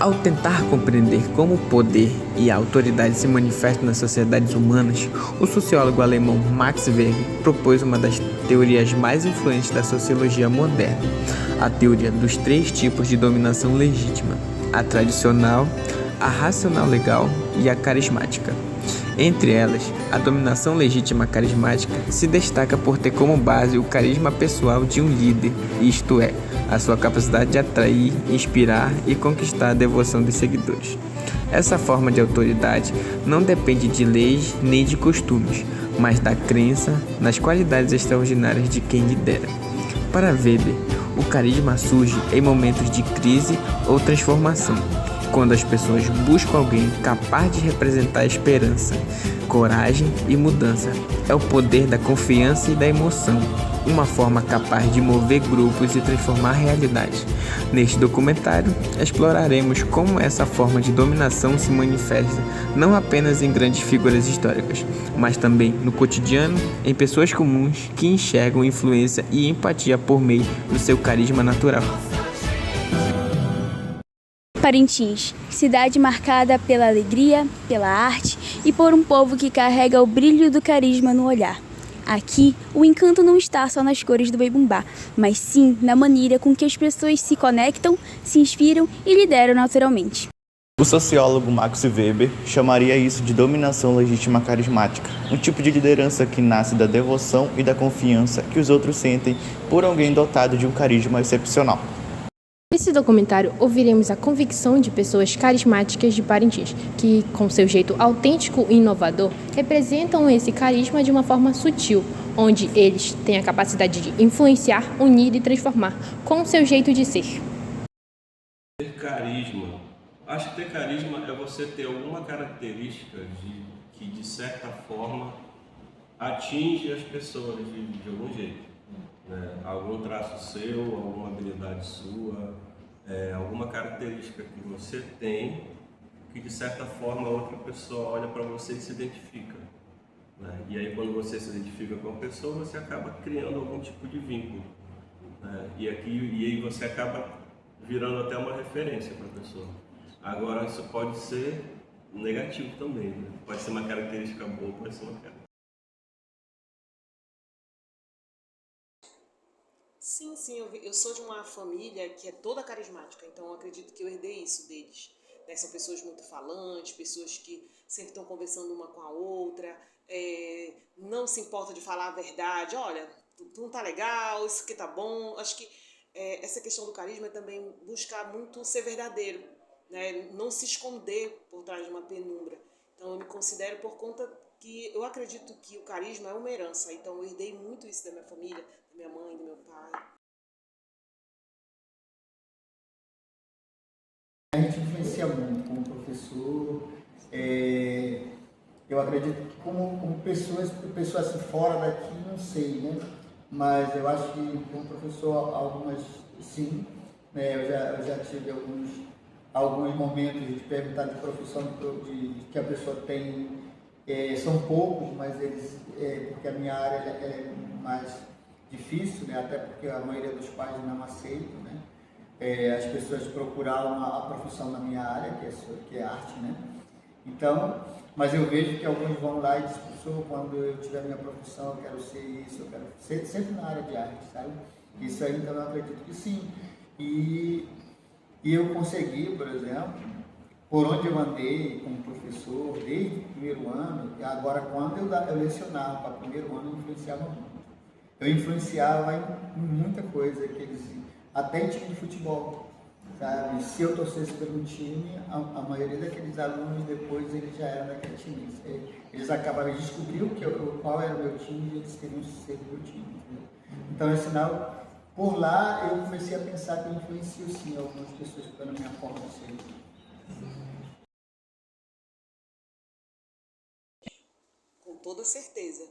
Ao tentar compreender como o poder e a autoridade se manifestam nas sociedades humanas, o sociólogo alemão Max Weber propôs uma das teorias mais influentes da sociologia moderna, a teoria dos 3 tipos de dominação legítima: a tradicional, a racional legal e a carismática. Entre elas, a dominação legítima carismática se destaca por ter como base o carisma pessoal de um líder, isto é, a sua capacidade de atrair, inspirar e conquistar a devoção dos seguidores. Essa forma de autoridade não depende de leis nem de costumes, mas da crença nas qualidades extraordinárias de quem lidera. Para Weber, o carisma surge em momentos de crise ou transformação, quando as pessoas buscam alguém capaz de representar esperança, coragem e mudança. É o poder da confiança e da emoção, uma forma capaz de mover grupos e transformar realidades. Neste documentário, exploraremos como essa forma de dominação se manifesta não apenas em grandes figuras históricas, mas também no cotidiano, em pessoas comuns que enxergam influência e empatia por meio do seu carisma natural. Parintins, cidade marcada pela alegria, pela arte e por um povo que carrega o brilho do carisma no olhar. Aqui, o encanto não está só nas cores do Boi Bumbá, mas sim na maneira com que as pessoas se conectam, se inspiram e lideram naturalmente. O sociólogo Max Weber chamaria isso de dominação legítima carismática, um tipo de liderança que nasce da devoção e da confiança que os outros sentem por alguém dotado de um carisma excepcional. Nesse documentário, ouviremos a convicção de pessoas carismáticas de Parintins, que, com seu jeito autêntico e inovador, representam esse carisma de uma forma sutil, onde eles têm a capacidade de influenciar, unir e transformar, com seu jeito de ser. Ter carisma. Acho que ter carisma é você ter alguma característica que, de certa forma, atinge as pessoas de algum jeito. Algum traço seu, alguma habilidade sua, alguma característica que você tem que de certa forma outra pessoa olha para você e se identifica. E aí quando você se identifica com a pessoa, você acaba criando algum tipo de vínculo. E aí você acaba virando até uma referência para a pessoa. Agora isso pode ser negativo também, pode ser uma característica boa, pode ser uma característica. Sim, eu sou de uma família que é toda carismática, então eu acredito que eu herdei isso deles. São pessoas muito falantes, pessoas que sempre estão conversando uma com a outra, não se importa de falar a verdade. Olha, tu não tá legal, isso aqui tá bom. Acho que essa questão do carisma é também buscar muito ser verdadeiro, não se esconder por trás de uma penumbra. Então eu me considero por conta que eu acredito que o carisma é uma herança, então eu herdei muito isso da minha família, da minha mãe, do meu pai. A gente influencia muito como professor, eu acredito que como pessoas assim, fora daqui, não sei, né? Mas eu acho que como professor, algumas sim, eu já tive alguns momentos de perguntar de profissão que a pessoa tem, são poucos, mas eles, porque a minha área ela é mais difícil, né? Até porque a maioria dos pais não aceitam, né? As pessoas procuraram a profissão na minha área, que é arte, né? Então, mas eu vejo que alguns vão lá e dizem, professor, quando eu tiver minha profissão, eu quero ser isso, eu quero ser sempre na área de arte, sabe? Isso aí, então, eu acredito que sim. E eu consegui, por exemplo, por onde eu andei como professor, desde o primeiro ano, e agora quando eu lecionava para o primeiro ano, eu influenciava muito. Eu influenciava em muita coisa, até em time de futebol, sabe? Se eu torcesse pelo time, a maioria daqueles alunos depois eles já eram daquele time. Eles acabaram de descobrir qual era o meu time e eles queriam ser do meu time. Entendeu? Então é sinal, por lá eu comecei a pensar que eu influencio sim algumas pessoas pela minha forma de ser. Com toda certeza.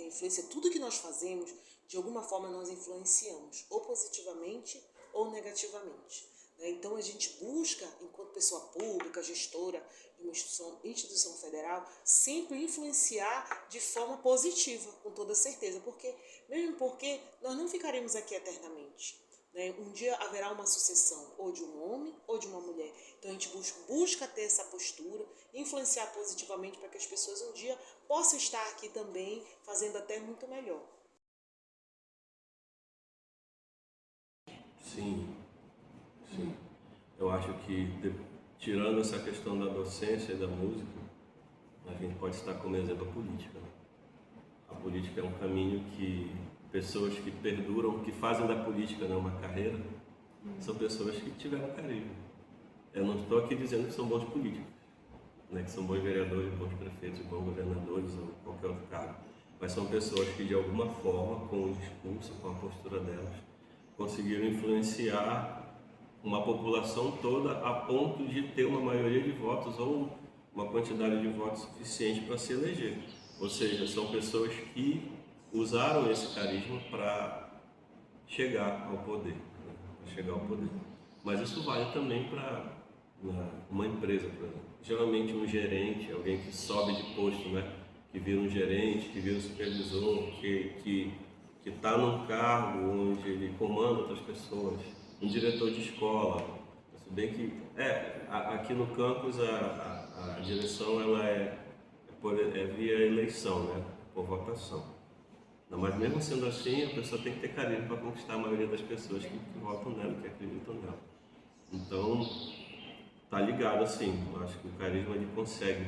Influencia tudo que nós fazemos, de alguma forma nós influenciamos, ou positivamente ou negativamente. Então a gente busca, enquanto pessoa pública, gestora de uma instituição federal, sempre influenciar de forma positiva, com toda certeza, mesmo porque nós não ficaremos aqui eternamente. né? Um dia haverá uma sucessão, ou de um homem ou de uma mulher. Então a gente busca ter essa postura, influenciar positivamente para que as pessoas um dia possam estar aqui também, fazendo até muito melhor. Sim, sim. Eu acho que, tirando essa questão da docência e da música, a gente pode estar como exemplo a política. A política é um caminho que pessoas que perduram, que fazem da política, né, uma carreira, são pessoas que tiveram carisma. Eu não estou aqui dizendo que são bons políticos, né, que são bons vereadores, bons prefeitos, bons governadores ou qualquer outro cargo, mas são pessoas que de alguma forma, com o discurso, com a postura delas, conseguiram influenciar uma população toda a ponto de ter uma maioria de votos ou uma quantidade de votos suficiente para se eleger. Ou seja, são pessoas que usaram esse carisma para chegar ao poder, né? Para chegar ao poder. Mas isso vale também para uma empresa, por exemplo. Geralmente um gerente, alguém que sobe de posto, né? Que vira um gerente, que vira um supervisor, que está num cargo onde ele comanda outras pessoas, um diretor de escola. Se bem que aqui no campus a direção ela é via eleição, né? Por votação. Não, mas mesmo sendo assim, a pessoa tem que ter carisma para conquistar a maioria das pessoas que votam nela, que acreditam nela. Então, tá ligado assim. Eu acho que o carisma ele consegue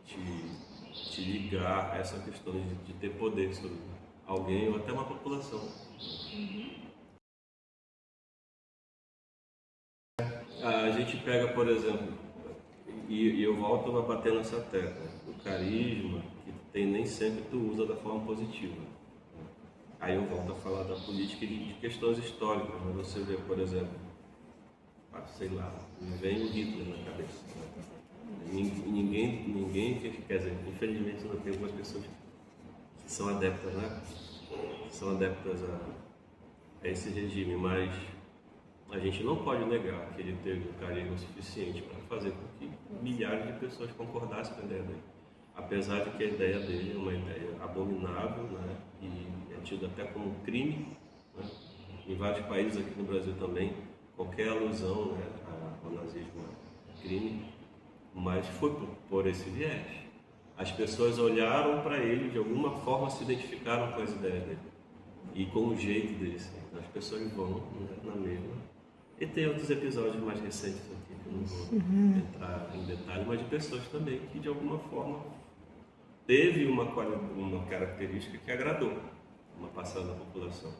te ligar a essa questão de ter poder sobre alguém ou até uma população. A gente pega, por exemplo, e eu volto a bater nessa tecla, o carisma que tem nem sempre tu usa da forma positiva. Aí eu volto a falar da política e de questões históricas, mas você vê, por exemplo, sei lá, me vem o Hitler na cabeça. Ninguém, quer dizer, infelizmente não tem algumas pessoas que são adeptas, né? São adeptas a esse regime, mas a gente não pode negar que ele teve carisma suficiente para fazer com que milhares de pessoas concordassem com a ideia dele. Apesar de que a ideia dele é uma ideia abominável, né? E é tida até como um crime, né? Em vários países, aqui no Brasil também, qualquer alusão, né, ao nazismo é crime, mas foi por esse viés. As pessoas olharam para ele, de alguma forma se identificaram com as ideias dele e com o jeito dele. As pessoas vão, né, na mesma. E tem outros episódios mais recentes aqui, que eu não vou entrar em detalhe, mas de pessoas também que de alguma forma teve uma característica que agradou uma passada da população.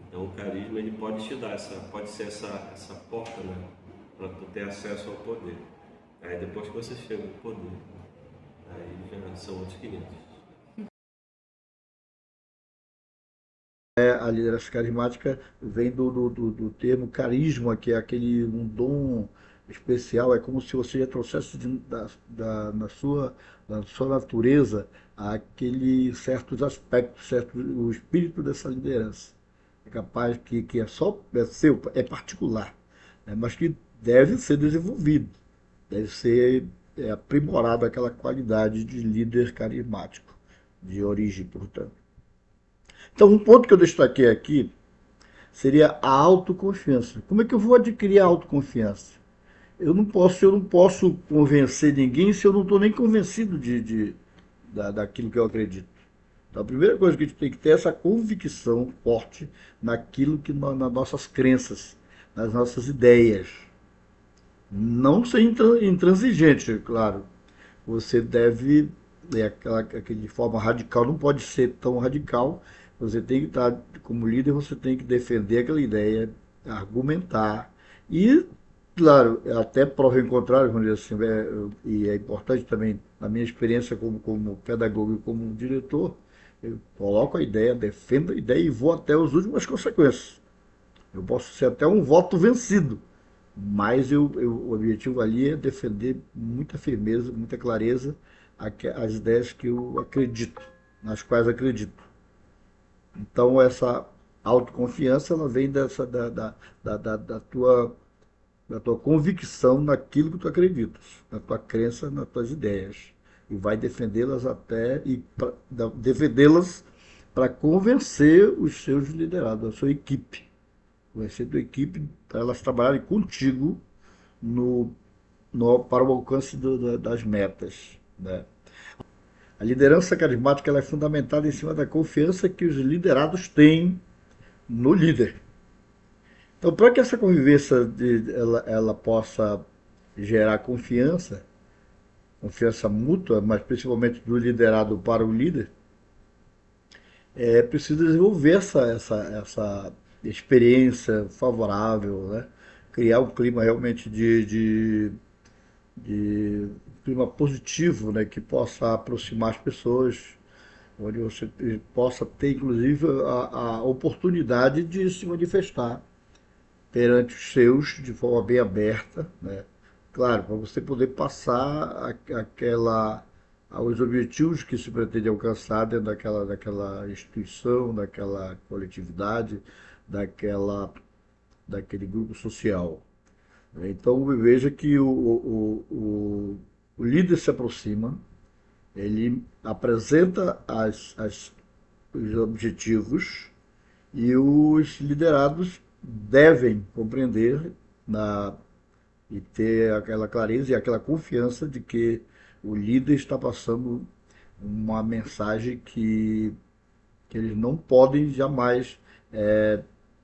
Então o carisma ele pode te dar pode ser essa porta, né, para tu ter acesso ao poder. Aí depois que você chega no poder, aí já são outros 500. A liderança carismática vem do termo carisma, que é um dom especial, é como se você já trouxesse na sua natureza aquele certos aspectos, o espírito dessa liderança. É capaz que é seu, é particular, né, mas que deve ser desenvolvido, deve ser aprimorado aquela qualidade de líder carismático, de origem, portanto. Então, um ponto que eu destaquei aqui seria a autoconfiança. Como é que eu vou adquirir a autoconfiança? Eu não posso convencer ninguém se eu não estou nem convencido daquilo que eu acredito. Então, a primeira coisa que a gente tem que ter é essa convicção forte naquilo nas nossas crenças, nas nossas ideias. Não ser intransigente, claro. Você deve, de forma radical, não pode ser tão radical. Você tem que estar, como líder, você tem que defender aquela ideia, argumentar e, claro, até prova em contrário, vamos dizer assim, e é importante também, na minha experiência como pedagogo e como diretor, eu coloco a ideia, defendo a ideia e vou até as últimas consequências. Eu posso ser até um voto vencido, mas o objetivo ali é defender muita firmeza, muita clareza as ideias que eu acredito, nas quais acredito. Então essa autoconfiança ela vem da tua convicção naquilo que tu acreditas, na tua crença, nas tuas ideias. E vai defendê-las defendê-las para convencer os seus liderados, a sua equipe. vai ser tua equipe para elas trabalharem contigo para o alcance das metas, né? A liderança carismática ela é fundamentada em cima da confiança que os liderados têm no líder. Então, para que essa convivência ela possa gerar confiança mútua, mas principalmente do liderado para o líder, é preciso desenvolver essa experiência favorável, né? Criar um clima realmente de clima positivo, né? Que possa aproximar as pessoas, onde você possa ter, inclusive, a oportunidade de se manifestar perante os seus de forma bem aberta, né? Claro, para você poder passar os objetivos que se pretende alcançar dentro daquela instituição, daquela coletividade, daquele grupo social. Então veja que o líder se aproxima, ele apresenta os objetivos e os liderados devem compreender e ter aquela clareza e aquela confiança de que o líder está passando uma mensagem que eles não podem jamais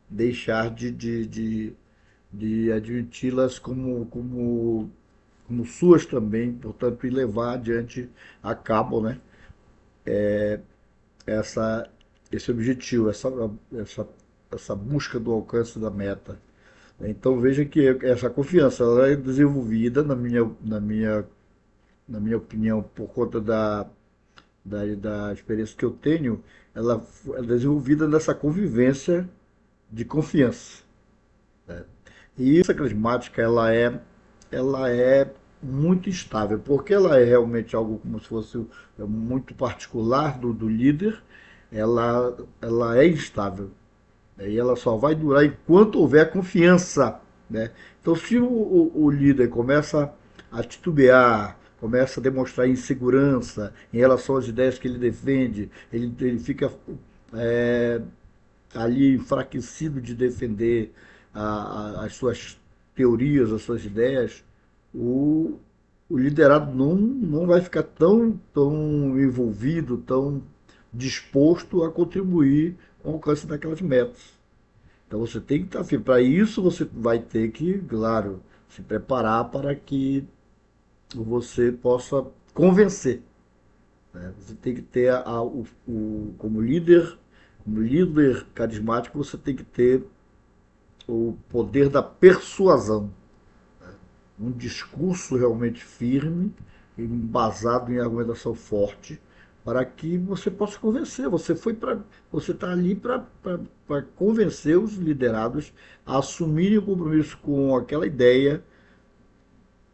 deixar de admiti-las como suas também, portanto, e levar adiante a cabo, né, esse objetivo, essa busca do alcance da meta. Então veja que essa confiança ela é desenvolvida, na minha opinião, por conta da experiência que eu tenho, ela é desenvolvida nessa convivência de confiança, né? E essa carismática ela é muito instável, porque ela é realmente algo como se fosse muito particular do líder, ela é instável. E ela só vai durar enquanto houver confiança, né? Então, se o líder começa a titubear, começa a demonstrar insegurança em relação às ideias que ele defende, ele fica ali enfraquecido de defender as suas teorias, as suas ideias, o liderado não vai ficar tão envolvido, tão disposto a contribuir com o alcance daquelas metas. Então você tem que estar firme. Para isso você vai ter que, claro, se preparar para que você possa convencer, né? Você tem que ter como líder carismático, você tem que ter o poder da persuasão, né? Um discurso realmente firme, embasado em argumentação forte, para que você possa convencer. Você está ali para convencer os liderados a assumirem o compromisso com aquela ideia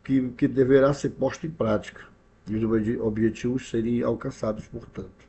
que deverá ser posta em prática. E os objetivos serem alcançados, portanto.